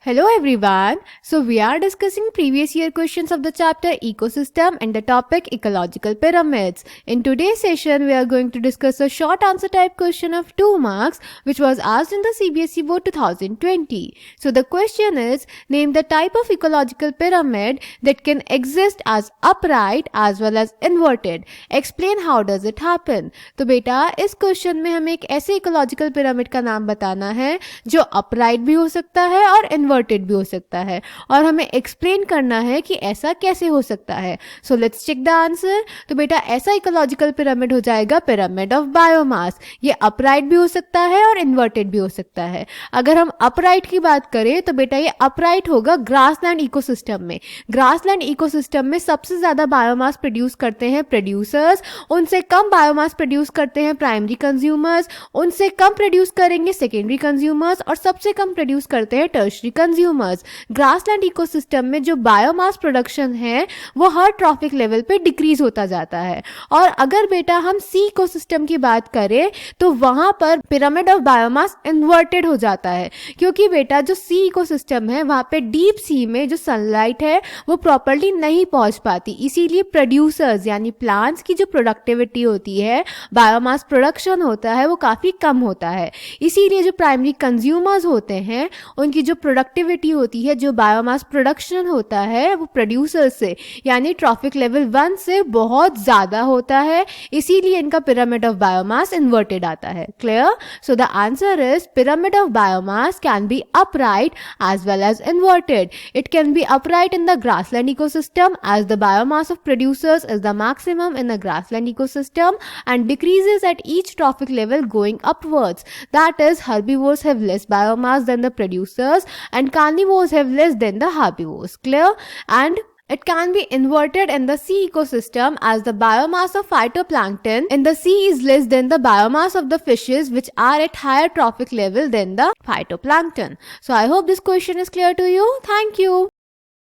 Hello everyone. So we are discussing previous year questions of the chapter ecosystem and the topic ecological pyramids. In today's session we are going to discuss a short answer type question of 2 marks which was asked in the CBSE board 2020. So the question is, name the type of ecological pyramid that can exist as upright as well as inverted. Explain how does it happen. तो बेटा इस question में हमें एक ऐसे ecological pyramid का नाम बताना है जो अपराइट भी हो सकता है और इन्वर्टेड भी हो सकता है और हमें एक्सप्लेन करना है कि ऐसा कैसे हो सकता है. So let's check the answer. तो बेटा ऐसा इकोलॉजिकल पिरामिड हो जाएगा पिरामिड ऑफ बायोमास. ये अपराइट भी हो सकता है और इन्वर्टेड भी हो सकता है. अगर हम अपराइट की बात करें तो बेटा ये अपराइट होगा ग्रासलैंड इकोसिस्टम में. ग्रासलैंड इकोसिस्टम में सबसे ज्यादा बायोमास प्रोड्यूस करते हैं प्रोड्यूसर्स, उनसे कम बायोमास प्रोड्यूस करते हैं प्राइमरी कंज्यूमर्स, उनसे कम प्रोड्यूस करेंगे सेकेंडरी कंज्यूमर्स और सबसे कम प्रोड्यूस करते हैं टर्शरी कंज्यूमर्स. ग्रासलैंड इकोसिस्टम में जो बायोमास प्रोडक्शन है वो हर ट्रॉफिक लेवल पे डिक्रीज होता जाता है. और अगर बेटा हम सी इकोसिस्टम की बात करें तो वहां पर पिरामिड ऑफ बायोमास इन्वर्टेड हो जाता है, क्योंकि बेटा जो सी इकोसिस्टम है वहां पे डीप सी में जो सनलाइट है वो प्रॉपर्ली नहीं पहुंच पाती. इसीलिए प्रोड्यूसर्स यानी प्लांट्स की जो प्रोडक्टिविटी होती है, बायोमास प्रोडक्शन होता है, वो काफी कम होता है. इसीलिए जो प्राइमरी कंज्यूमर्स होते हैं उनकी जो प्रोडक्टिविटी होती है, जो बायोमास प्रोडक्शन होता है वो प्रोड्यूसर्स से यानी ट्रॉफिक लेवल 1 से बहुत ज़्यादा होता है. इसीलिए इनका पिरामिड ऑफ बायोमास इन्वर्टेड आता है. Clear? So the answer is pyramid of biomass can be upright as well as inverted. It can be upright in the grassland ecosystem as the biomass of producers is the maximum in the grassland ecosystem and decreases at each trophic level going upwards. That is, herbivores have less biomass than the producers and carnivores have less than the herbivores. Clear? And it can be inverted in the sea ecosystem as the biomass of phytoplankton in the sea is less than the biomass of the fishes which are at higher trophic level than the phytoplankton. So I hope this question is clear to you. Thank you.